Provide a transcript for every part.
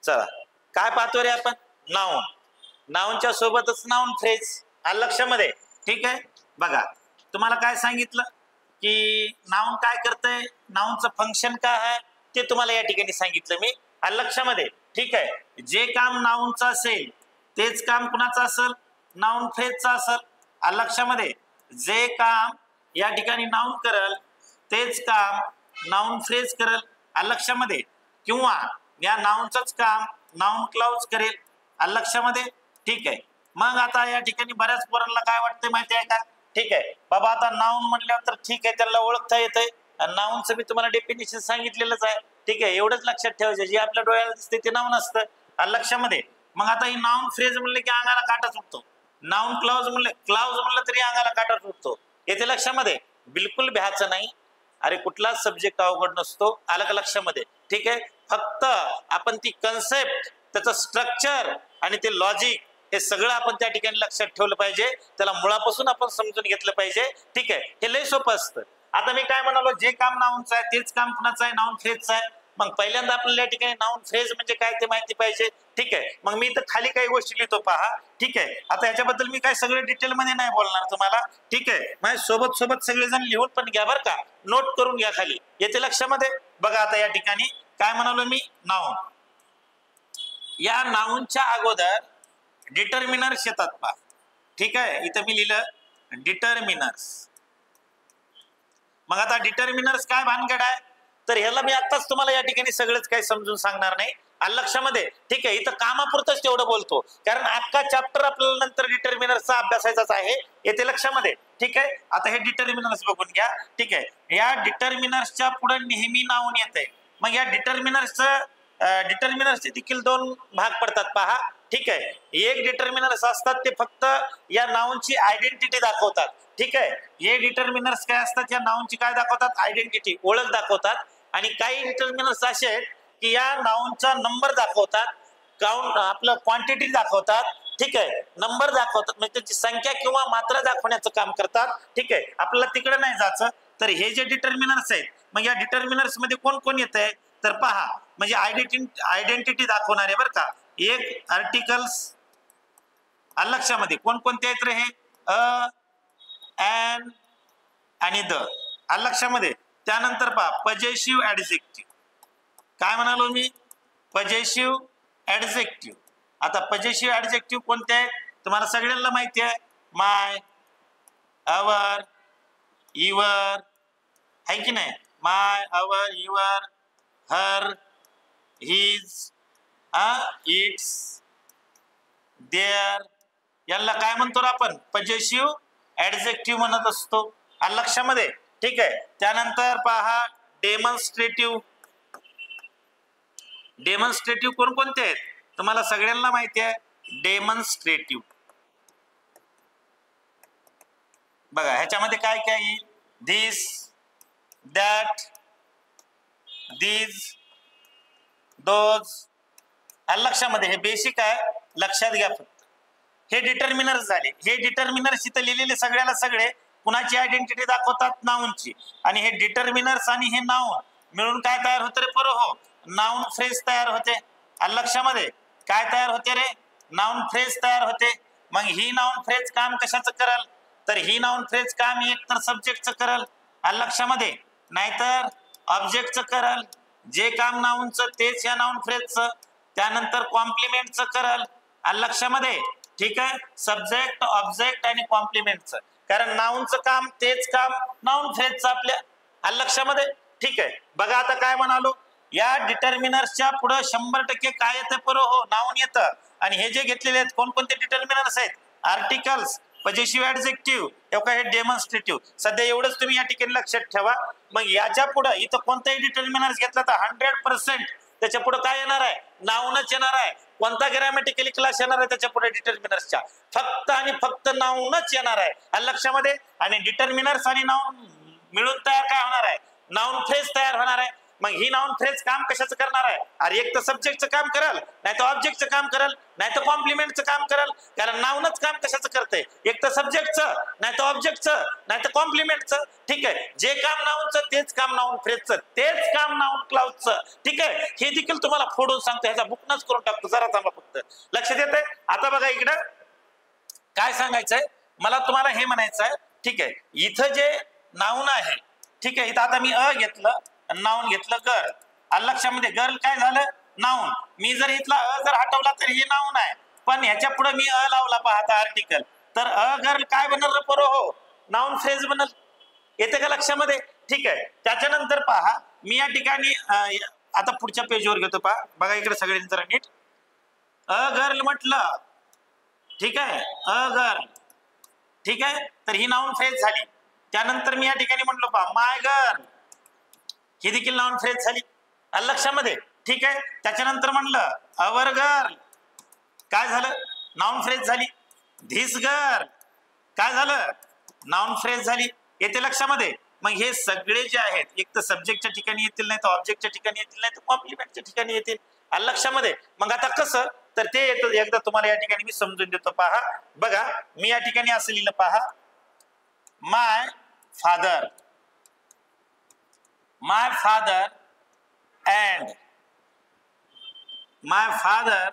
चला काय पाहतो रे आपण, नाउन. नाउनच्या सोबतच नाउन फ्रेज आलं लक्षामध्ये. ठीक आहे, बघा तुम्हाला काय सांगितलं की नाउन काय करतंय, नाउनचं फंक्शन काय आहे ते तुम्हाला या ठिकाणी सांगितलं मी, आलं लक्षामध्ये. ठीक आहे, जे काम नाउनचं असेल तेच काम कुणाचं असेल, नाउन फ्रेजचं असेल. आलं लक्षामध्ये. जे काम या ठिकाणी नाउन करल तेच काम नाउन फ्रेज करल. आलं लक्षामध्ये. किंवा या नाउनचंच काम नाउन क्लाउज करेल. आलं लक्षामध्ये. ठीक आहे, मग आता या ठिकाणी बऱ्याच पोरांना काय वाटतंय माहिती आहे का, ठीक आहे बाबा आता नाउन म्हणल्यावर तर ठीक आहे त्याला ओळखता येतंय, नाउनचं मी तुम्हाला डेफिनेशन सांगितलेलंच आहे. ठीक आहे, एवढंच लक्षात ठेवायचं, जे आपल्या डोळ्याला दिसते ते नाउन असतं. आलं लक्षामध्ये. मग आता ही नाउन फ्रेज म्हणले की अंगाला काटा सुटतो, नाउन क्लाउज म्हणलं तरी अंगाला काटा सुटतो. येते लक्षामध्ये. बिलकुल भ्याचं नाही, अरे कुठलाच सब्जेक्ट अवघड नसतो. आलं का लक्षामध्ये. ठीक आहे, फक्त आपण ती कन्सेप्ट, त्याचं स्ट्रक्चर आणि ते लॉजिक हे सगळं आपण त्या ठिकाणी लक्षात ठेवलं पाहिजे, त्याला मुळापासून आपण समजून घेतलं पाहिजे. ठीक आहे, हे लय सोपं असतं. आता मी काय म्हणालो, जे काम नाउनचं आहे तेच काम कुणाचं आहे, नाउन फ्रेजचं आहे. मग पहिल्यांदा आपल्याला या ठिकाणी नाउन फ्रेज म्हणजे काय ते माहिती पाहिजे. ठीक आहे, मग मी इथं खाली काही गोष्टी लिहितो पहा. ठीक आहे, आता याच्याबद्दल मी काय सगळे डिटेल मध्ये नाही बोलणार तुम्हाला. ठीक आहे, माझ्या सोबत सगळेजण लिहून पण घ्या बरं का, नोट करून घ्या खाली. येते लक्षामध्ये. बघा आता या ठिकाणी काय म्हणालो मी, नाउन. या नाउनच्या अगोदर डिटर्मिनर्स येतात पहा. ठीक आहे, इथं मी लिहिलं डिटर्मिनर्स. मग आता डिटर्मिनर्स काय भानगड आहे, तर ह्याला मी आताच तुम्हाला या ठिकाणी सगळंच काही समजून सांगणार नाही. आलं लक्षामध्ये. ठीक आहे, इथं कामापुरतच तेवढं बोलतो, कारण अख्खा चॅप्टर आपल्याला नंतर डिटर्मिनर्सचा अभ्यासायचाच आहे. येते लक्षामध्ये. ठीक आहे, आता हे डिटर्मिनर्स बघून घ्या. ठीक आहे, या डिटर्मिनर्सच्या पुढे नेहमी नाउन येते. मग या डिटर्मिनर्सचे देखील दोन भाग पडतात पहा. ठीक आहे, एक डिटर्मिनर्स असतात ते फक्त या नाउनची आयडेंटिटी दाखवतात. ठीक आहे, हे डिटर्मिनर्स काय असतात, या नाउनची काय दाखवतात, आयडेंटिटी, ओळख दाखवतात. आणि काही डिटर्मिनर्स असे आहेत की या नाउनचा नंबर दाखवतात, काउंट आपलं क्वांटिटी दाखवतात. ठीक आहे, नंबर दाखवतात, म्हणजे त्याची संख्या किंवा मात्रा दाखवण्याचं काम करतात. ठीक आहे, आपल्याला तिकडे नाही जायचं. तर हे जे डिटर्मिनर्स आहेत, मग या डिटर्मिनर्स मध्ये कोण कोण येत आहे, तर पहा, म्हणजे आयडेंटिटी दाखवणारे बरं का. एक आर्टिकल्स. आलं लक्षामध्ये. कोणकोणते आहेत रे, हे अ, एन आणि द. आलं लक्षामध्ये. त्यानंतर पहा पजेसिव्ह ऍडजेक्टिव्ह. काय म्हणालो मी, पजेसिव्ह ऍडजेक्टिव्ह. आता पजेसिव्ह ऍडजेक्टिव्ह कोणते आहेत तुम्हाला सगळ्यांना माहिती आहे, माय, अवर, युअर, है की नाही, my, our, your, her, his, its, their. याला काय म्हणतो आपण, पजेसिव्ह ऍडजेक्टिव्ह म्हणत असतो. आलं लक्षामध्ये. ठीक आहे, त्यानंतर पहा डेमॉन्स्ट्रेटिव्ह. डेमॉन्स्ट्रेटिव्ह कोणकोणते आहेत तुम्हाला सगळ्यांना माहिती आहे, डेमॉन्स्ट्रेटिव्ह. बघा ह्याच्यामध्ये काय काय येईल, धिस, दॅट, दीज, दोज. आलं लक्षामध्ये. हे बेसिक आहे, लक्षात घ्या फक्त. हे डिटर्मिनर्स झाले. हे डिटर्मिनर्स इथं लिहिलेले सगळ्याला सगळे कुणाची आयडेंटिटी दाखवतात, नाउनची. आणि हे डिटर्मिनर्स आणि हे नाउन मिळून काय तयार होते रे पोरं, हो, नाउन फ्रेज तयार होते. आलं लक्षामध्ये. काय तयार होते रे, नाउन फ्रेज तयार होते. मग ही नाउन फ्रेज काम कशाचं करल, तर ही नाउन फ्रेज काम एक तर सब्जेक्टचं करल. आलं लक्षामध्ये. नाहीतर ऑब्जेक्टचं करल. जे काम नाउनचं तेच या नाउन फ्रेजचं. त्यानंतर कॉम्प्लिमेंटचं करल. आलं लक्षामध्ये. ठीक आहे, सब्जेक्ट, ऑब्जेक्ट आणि कॉम्प्लिमेंटचं, कारण नाउनचं काम तेच काम नाउन फ्रेजचं आपल्या. आलं लक्षामध्ये. ठीक आहे, बघा आता काय म्हणालो, या डिटर्मिनर्सच्या पुढे 100% काय येतं बरं, हो, नाउन येतं. आणि हे जे घेतलेले आहेत कोणकोणते डिटर्मिनर्स आहेत, आर्टिकल्स, पजेसिव्ह ऍडजेक्टिव्ह, हे डेमॉन्स्ट्रेटिव्ह. सध्या एवढंच तुम्ही या ठिकाणी लक्षात ठेवा. मग याच्या पुढे इथं कोणताही डिटर्मिनर्स घेतला तर 100% त्याच्या पुढे काय येणार आहे, नाउनच येणार आहे. कोणता ग्रॅमॅटिकली क्लास येणार आहे त्याच्या पुढे डिटर्मिनर्सच्या, फक्त आणि फक्त नाउनच येणार आहे. आलं लक्षामध्ये. आणि डिटर्मिनर्स आणि नाउन मिळून तयार काय होणार आहे, नाउन फ्रेज तयार होणार आहे. मग ही नाउन फ्रेज काम कशाचं करणार आहे? अरे एक तर सब्जेक्टचं काम करल, नाही तर ऑब्जेक्टचं काम करल, नाही तर कॉम्प्लिमेंटचं काम करल. कारण नाउनच काम कशाचं करते? एक तर सब्जेक्टचं, नाही तर ऑब्जेक्टचं, नाही तर कॉम्प्लिमेंटचं. ठीक आहे, जे काम नाउनचं तेच काम नाउन फ्रेजचं, तेच काम नाउन क्लाउजचं. ठीक आहे, हे देखील तुम्हाला फोडून सांगतो, ह्याचा बुकनच करून टाकतो. जरा थांबा, फक्त लक्षात येतंय. आता बघा इकडं काय सांगायचंय मला, तुम्हाला हे म्हणायचं आहे. ठीक आहे, इथं जे नाउन आहे, ठीक आहे, इथं आता मी घेतलं, नाउन घेतलं गर्ल. आलं लक्षामध्ये? गर्ल काय झालं? नाउन. मी जर इथला जर हटवला तर हे नाउन आहे, पण ह्याच्या पुढे मी लावला पाहता आर्टिकल, तर गर्ल काय बनल रे पोरं? हो, नाउन फ्रेज बनल. येते का लक्षामध्ये? ठीक आहे, त्याच्यानंतर पहा मी या ठिकाणी आता पुढच्या पेजवर घेतो. पहा बघा इकडे सगळे जरा नीट. गर्ल म्हटलं, ठीक आहे, गर्ल. ठीक आहे, तर ही नाउन फ्रेज झाली. त्यानंतर मी या ठिकाणी म्हटलो पहा माय गर्ल, ही देखील नाउन फ्रेज झाली. आलं लक्षामध्ये? ठीक आहे, त्याच्यानंतर म्हणलं अवर गर्ल, काय झालं? नाउन फ्रेज झाली. धिस गर्ल, काय झालं? नाउन फ्रेज झाली. येते लक्षामध्ये? मग हे सगळे जे आहेत, एक तर सब्जेक्टच्या ठिकाणी येतील, नाही तर ऑब्जेक्टच्या ठिकाणी येतील, नाही तर कॉम्प्लिमेंटच्या ठिकाणी येतील. आलं लक्षामध्ये? मग आता कसं, तर ते येतं एकदा तुम्हाला या ठिकाणी मी समजून देतो. पहा बघा, मी या ठिकाणी असं लिहिलं पहा, my father, my father and my father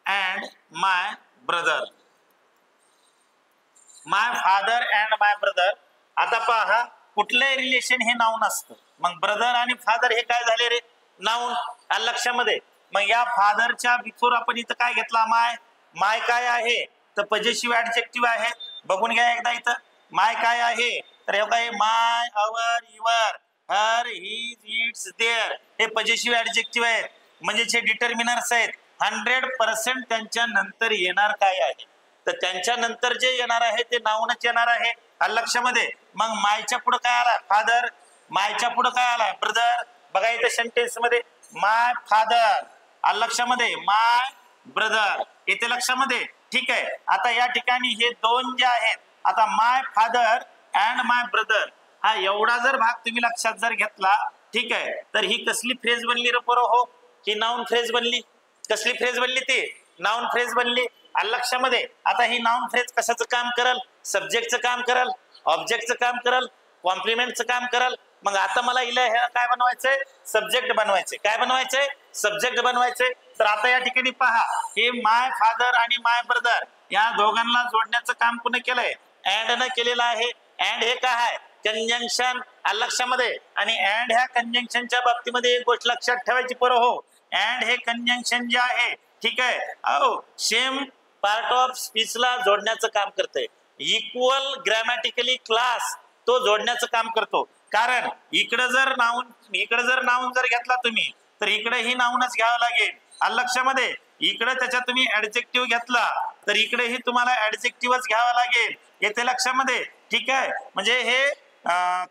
and my brother, my father and my brother. आता पहा कुठलंही रिलेशन हे नाउन असतं. मग ब्रदर आणि फादर हे काय झाले रे? नाउन. आलं लक्षामध्ये? मग या फादरच्या बिफोर आपण इथं काय घेतला? माय. माय काय आहे? तर पजेसिव्ह ऍडजेक्टिव्ह आहे. बघून घ्या एकदा इथं माय काय आहे. तर हे काय? My, our, your, her, his, its, their हे पजेसिव्ह ऍडजेक्टिव्ह आहेत, म्हणजे जे डिटर्मिनर्स आहेत. 100% त्यांच्या नंतर येणार काय आहे? तर त्यांच्या नंतर जे येणार आहे ते नाउनच येणार आहे. आलं लक्षामध्ये? मग मायच्या पुढे काय आला? फादर. मायच्या पुढे काय आला? ब्रदर. बघा इथे सेंटेन्स मध्ये माय फादर, आलं लक्षामध्ये? माय ब्रदर, येते लक्षामध्ये? ठीक आहे, आता या ठिकाणी हे दोन जे आहेत, आता माय फादर अँड माय ब्रदर, हा एवढा जर भाग तुम्ही लक्षात जर घेतला, ठीक आहे, तर ही कसली फ्रेज बनली रे पोरं? हो, ही नाउन फ्रेज बनली. कसली फ्रेज बनली? ती नाउन फ्रेज बनली. आलं लक्षामध्ये? आता ही नाउन फ्रेज कशाचं काम करल? सब्जेक्टचं काम करल, ऑब्जेक्टचं काम करल, कॉम्प्लिमेंटचं काम करल. मग आता मला हिला हे काय बनवायचंय? सब्जेक्ट बनवायचे. काय बनवायचंय? सब्जेक्ट बनवायचे. तर आता या ठिकाणी पहा, हे माय फादर आणि माय ब्रदर या दोघांना जोडण्याचं काम कोणी केलंय? अँड न केलेलं आहे. अँड हे काय आहे? कंजंक्शन. आलं लक्षामध्ये? आणि अँड ह्या कंजंक्शनच्या बाबतीमध्ये एक गोष्ट लक्षात ठेवायची पोरं. हो, अँड हे कंजंक्शन जे आहे, ठीक आहे, सेम पार्ट ऑफ स्पीचला जोडण्याचं काम करतंय. इक्वल ग्रॅमॅटिकली क्लास तो जोडण्याचं काम करतो. कारण इकडे जर नाउन जर घेतला तुम्ही, तर इकडे ही नाउनच घ्यावं लागेल. आलं लक्षामध्ये? इकडे त्याच्यात तुम्ही ऍडजेक्टिव्ह घेतला, तर इकडेही तुम्हाला ऍडजेक्टिव्हच घ्यावा लागेल. येते लक्षामध्ये? ठीक आहे, म्हणजे हे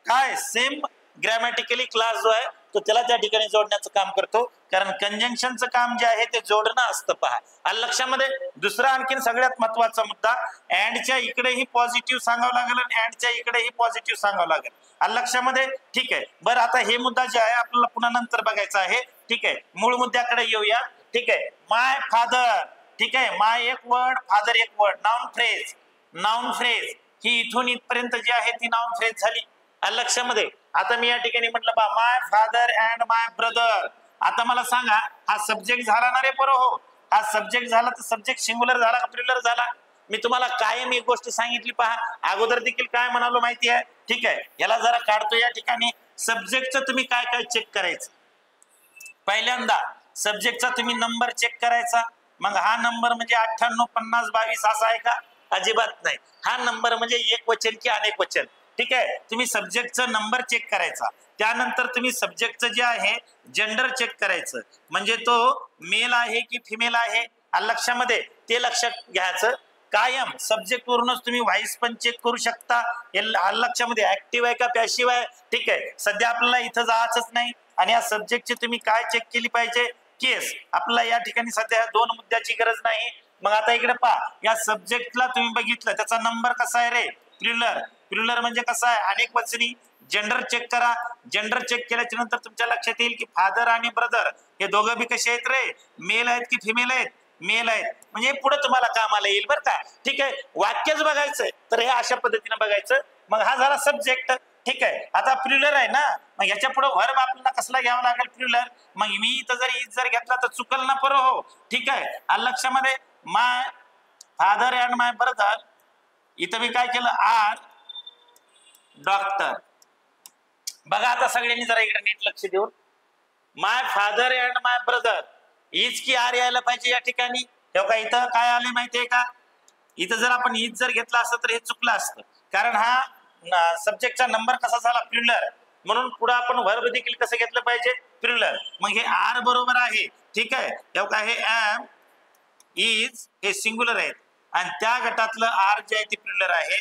काय सेम ग्रॅमॅटिकली क्लास जो आहे तो त्याला त्या ठिकाणी जोडण्याचं काम करतो. कारण कंजंक्शनचं काम जे आहे ते जोडणं असतं. पहा, आलं लक्षामध्ये? दुसरा आणखीन सगळ्यात महत्वाचा मुद्दा, अँडच्या इकडेही पॉझिटिव्ह सांगावं लागेल आणि अँडच्या इकडेही पॉझिटिव्ह सांगावं लागेल. आलं लक्षामध्ये? ठीक आहे, बरं आता हे मुद्दा जे आहे आपल्याला पुन्हा नंतर बघायचा आहे. ठीक आहे, मूळ मुद्द्याकडे येऊया. ठीक आहे, माय फादर, ठीक आहे, माय एक वर्ड, फादर एक word, noun phrase. Noun phrase ही इथून इथपर्यंत जी आहे ती नाउन फ्रेज झाली. आलं लक्षामध्ये? आता मी या ठिकाणी म्हटलं बा माय फादर अँड माय ब्रदर. आता मला सांगा, हा सब्जेक्ट झाला ना रे पोरं? हो, हा सब्जेक्ट झाला. तर सब्जेक्ट सिंग्युलर झाला का प्लुरल झाला? मी तुम्हाला कायम एक गोष्ट सांगितली. पहा, अगोदर देखील काय म्हणालो माहिती आहे? ठीक आहे, याला जरा काढतो. या ठिकाणी सब्जेक्टचं तुम्ही काय काय चेक करायचं? पहिल्यांदा सब्जेक्टचा तुम्ही नंबर चेक करायचा. मग हा नंबर म्हणजे 98, 50, 22 असा आहे का? अजिबात नाही. हा नंबर म्हणजे एक वचन की अनेक वचन. ठीक आहे, तुम्ही सब्जेक्टचा नंबर चेक करायचा. त्यानंतर तुम्ही सब्जेक्टचं जे आहे जेंडर चेक करायचं, म्हणजे तो मेल आहे की फिमेल आहे. लक्षामध्ये ते लक्षात घ्यायचं. कायम सब्जेक्ट वरूनच तुम्ही व्हाईस पण चेक करू शकता. लक्षामध्ये ऍक्टिव्ह आहे का पॅसिव्ह आहे. ठीक आहे, सध्या आपल्याला इथं जायचंच नाही. आणि या सब्जेक्टची तुम्ही काय चेक केली पाहिजे? केस. आपल्याला या ठिकाणी सध्या दोन मुद्द्याची गरज नाही. मग आता इकडे पहा, या सब्जेक्टला तुम्ही बघितलं त्याचा नंबर कसा आहे रे? प्लुरल. प्लुरल म्हणजे कसा आहे? अनेक वचनी. जेंडर चेक करा. जेंडर चेक केल्याच्या नंतर तुमच्या लक्षात येईल की फादर आणि ब्रदर हे दोघं बी कसे आहेत रे, मेल आहेत की फिमेल आहेत, मेल आहेत. म्हणजे पुढे तुम्हाला कामाला येईल बरं का. ठीक आहे, वाक्यच बघायचंय तर हे अशा पद्धतीने बघायचं. मग हा झाला सब्जेक्ट. ठीक आहे, आता प्लुरल आहे ना, मग याच्या पुढे व्हर्ब आपल्याला कसला घ्यावा लागेल, प्लुरल. मग मी इथं जर इज जर घेतला तर चुकल ना पर हो. ठीक आहे, लक्षामध्ये माय फादर अँड माय ब्रदर, इथं मी काय केलं, आर डॉक्टर. बघा आता सगळ्यांनी जरा इकडे नीट लक्ष देऊन, my father and my brother is की आर यायला पाहिजे या ठिकाणी. तेव्हा इथं काय आले माहितीये का, इथं जर आपण इज जर घेतला असतं तर हे चुकलं असतं, कारण हा सब्जेक्टचा नंबर कसा झाला, प्लुरल. म्हणून पुढे आपण व्हर्ब देखील कसं घेतलं पाहिजे, प्लुरल. मग हे आर बरोबर आहे. ठीक आहे, तेव्हा हे एम इज हे सिंग्युलर आहेत आणि त्या गटातलं आर जे आहे ते प्लुरल आहे.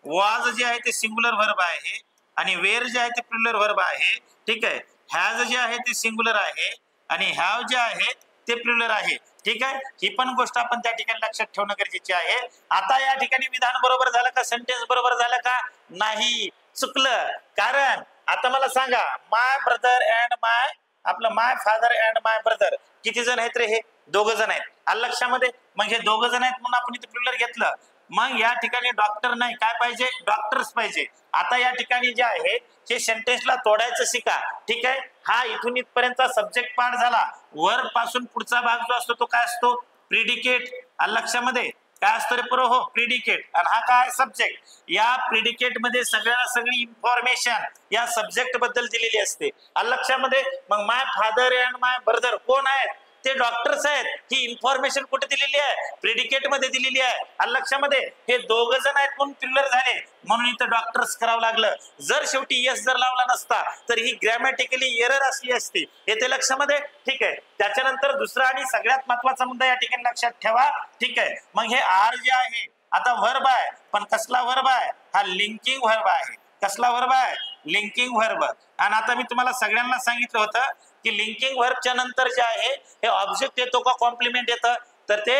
वाज जे आहे ते सिंग्युलर व्हर्ब आहे आणि वेअर जे आहे ते प्लुरल व्हर्ब आहे. ठीक आहे, हॅज जे आहे ते सिंग्युलर आहे आणि हॅव जे आहे ते प्लुरल आहे. ठीक आहे, ही पण गोष्ट आपण त्या ठिकाणी लक्षात ठेवणं गरजेचे आहे. आता या ठिकाणी विधान बरोबर झालं का, सेंटेन्स बरोबर झालं का, नाही, चुकलं. कारण आता मला सांगा, माय ब्रदर अँड माय, आपलं माय फादर अँड माय ब्रदर किती जण आहेत रे, हे दोघं जण आहेत. आलं लक्षामध्ये. मग हे दोघं जण आहेत म्हणून आपण इथे प्लुरल घेतलं. मग या ठिकाणी डॉक्टर नाही, काय पाहिजे, डॉक्टर्स पाहिजे. आता या ठिकाणी जे आहे हे सेंटेन्सला तोडायचं शिका. ठीक आहे, हा इथून इथपर्यंतचा सब्जेक्ट पार्ट झाला. वर्ब पासून पुढचा भाग जो असतो तो काय असतो, प्रिडिकेट. आलं लक्षामध्ये, काय असतो रे पुरो, हो, प्रिडिकेट. आणि हा काय, सब्जेक्ट. या प्रिडिकेट मध्ये सगळ्याला सगळी इन्फॉर्मेशन या सब्जेक्ट बद्दल दिलेली असते. आलं लक्षामध्ये. मग माय फादर अँड माय ब्रदर कोण आहेत, ते डॉक्टर्स आहेत. ही इन्फॉर्मेशन कुठे दिलेली आहे, प्रिडिकेट मध्ये दिलेली आहे. आलं लक्षामध्ये. हे दोघ जण आहेत म्हणून प्लुरल झाले, म्हणून इथं डॉक्टर्स करावं लागलं. जर शेवटी यस जर लावला नसता तर ही ग्रॅमॅटिकली एरर असली असती. येते लक्षामध्ये. ठीक आहे, त्याच्यानंतर दुसरा आणि सगळ्यात महत्वाचा मुद्दा या ठिकाणी लक्षात ठेवा. ठीक आहे, मग हे आर जे आहे आता व्हर्ब आहे, पण कसला व्हर्ब आहे, हा लिंकिंग व्हर्ब आहे. कसला व्हर्ब आहे, लिंकिंग व्हर्ब. आणि आता मी तुम्हाला सगळ्यांना सांगितलं होतं की लिंकिंग व्हर्बच्या नंतर जे आहे हे ऑब्जेक्ट येतो का कॉम्प्लिमेंट येतं, तर ते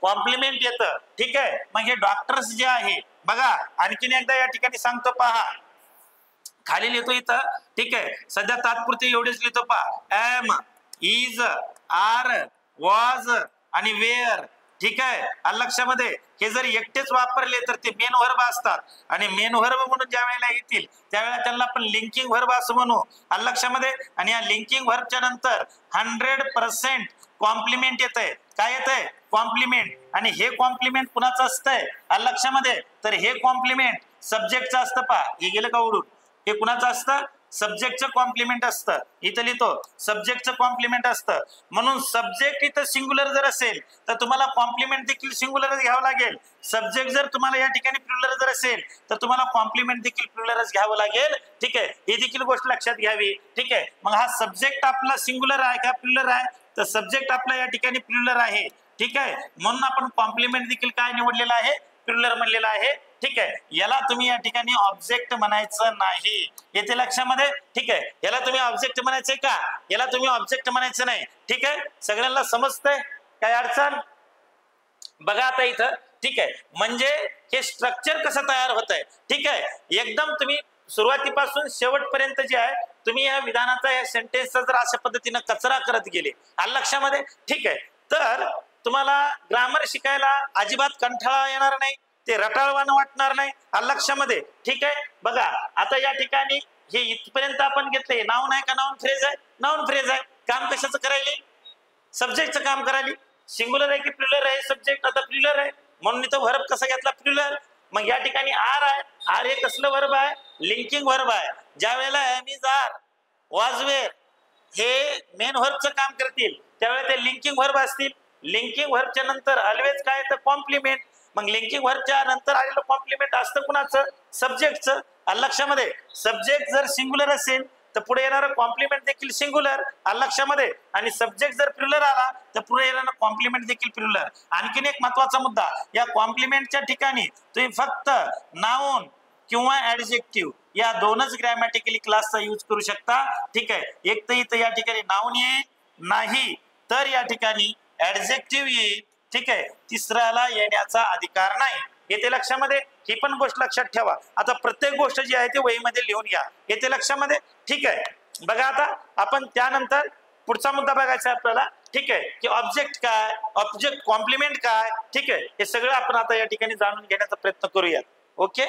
कॉम्प्लिमेंट येतं. ठीक आहे, मग हे डॉक्टर्स जे आहे बघा, आणखीन एकदा या ठिकाणी सांगतो पहा, खाली लिहितो इथं. ठीक आहे, सध्या तात्पुरते एवढेच लिहितो पहा, एम इज आर वॉज आणि वेअर. ठीक आहे, आलं लक्षामध्ये. हे जर एकटेच वापरले तर ते मेन व्हर्ब असतात आणि मेन व्हर्ब म्हणून ज्या वेळेला येतील त्यावेळेला त्यांना आपण लिंकिंग व्हर्ब असं म्हणू. आलं लक्षामध्ये. आणि या लिंकिंग व्हर्बच्या नंतर 100% कॉम्प्लिमेंट येतंय. काय येतंय, कॉम्प्लिमेंट. आणि हे कॉम्प्लिमेंट कुणाचं असतंय, आलं लक्षामध्ये, तर हे कॉम्प्लिमेंट सब्जेक्टचं असतं. पहा, हे गेलं का उडून, हे कुणाचं असतं, सब्जेक्टचं कॉम्प्लिमेंट असतं. इथं लिहितो सब्जेक्टचं कॉम्प्लिमेंट असतं. म्हणून सब्जेक्ट इथं सिंग्युलर जर असेल तर तुम्हाला कॉम्प्लिमेंट देखील सिंग्युलरच घ्यावं लागेल. सब्जेक्ट जर तुम्हाला या ठिकाणी प्लुरल जर असेल तर तुम्हाला कॉम्प्लिमेंट देखील प्लुरलच घ्यावं लागेल. ठीक आहे, ही देखील गोष्ट लक्षात घ्यावी. ठीक आहे, मग हा सब्जेक्ट आपला सिंग्युलर आहे का प्लुरल आहे, तर सब्जेक्ट आपला या ठिकाणी प्लुरल आहे. ठीक आहे, म्हणून आपण कॉम्प्लिमेंट देखील काय निवडलेला आहे, प्लुरल म्हणलेला आहे. ठीक आहे, याला तुम्ही या ठिकाणी ऑब्जेक्ट म्हणायचं नाही. येते लक्षामध्ये. ठीक आहे, याला तुम्ही ऑब्जेक्ट म्हणायचंय का, याला तुम्ही ऑब्जेक्ट म्हणायचं नाही. ठीक आहे, सगळ्यांना समजतंय, काय अडचण, बघा आता इथं. ठीक आहे, म्हणजे हे स्ट्रक्चर कसं तयार होत आहे. ठीक आहे, एकदम तुम्ही सुरुवातीपासून शेवटपर्यंत जे आहे तुम्ही या विधानाचा या सेंटेन्सचा जर अशा पद्धतीनं कचरा करत गेले, आलं लक्षामध्ये. ठीक आहे, तर तुम्हाला ग्रामर शिकायला अजिबात कंटाळा येणार नाही, ते रटाळवानं वाटणार नाही. आलं लक्षामध्ये. ठीक आहे, बघा आता या ठिकाणी हे इथपर्यंत आपण घेतलंय, नाउन आहे का नाउन फ्रेज आहे, नाउन फ्रेज आहे. काम कशाचं करायले, सब्जेक्टचं काम करायला. सिंग्युलर आहे की प्लुरल आहे, सब्जेक्ट आता प्लुरल आहे म्हणून इथं व्हर्ब कसा घेतला, प्लुरल. मग या ठिकाणी आर आहे, आर हे कसलं व्हर्ब आहे, लिंकिंग व्हर्ब आहे. ज्या वेळेला am is are was were हे मेन व्हर्बचं काम करतील त्यावेळेला ते लिंकिंग व्हर्ब असतील. लिंकिंग व्हर्बच्या नंतर ऑलवेज काय येतं, कॉम्प्लिमेंट. मग लिंकिंग व्हर्बच्या नंतर आलेलं कॉम्प्लिमेंट असतं कुणाचं, सब्जेक्टचं. आलं लक्षामध्ये. सब्जेक्ट जर सिंग्युलर असेल तर पुढे येणारं कॉम्प्लिमेंट देखील सिंग्युलर. आलं लक्षामध्ये. आणि सब्जेक्ट जर प्लुरल आला तर पुढे येणारं कॉम्प्लिमेंट देखील प्लुरल. आणखीन एक महत्वाचा मुद्दा, या कॉम्प्लिमेंटच्या ठिकाणी तुम्ही फक्त नाउन किंवा ऍडजेक्टिव्ह या दोनच ग्रॅमॅटिकली क्लासचा यूज करू शकता. ठीक आहे, एक तर इथं या ठिकाणी नाउन येईल, नाही तर या ठिकाणी ऍडजेक्टिव्ह येईल. ठीक आहे, तिसऱ्याला येण्याचा अधिकार नाही. येते लक्षामध्ये. ही पण गोष्ट लक्षात ठेवा. आता प्रत्येक गोष्ट जी आहे ती वहीमध्ये लिहून घ्या. येते लक्षामध्ये? ठीक आहे. बघा आता आपण त्यानंतर पुढचा मुद्दा बघायचा आपल्याला. ठीक आहे, की ऑब्जेक्ट काय, ऑब्जेक्ट कॉम्प्लिमेंट काय. ठीक आहे, हे सगळं आपण आता या ठिकाणी जाणून घेण्याचा प्रयत्न करूयात. ओके.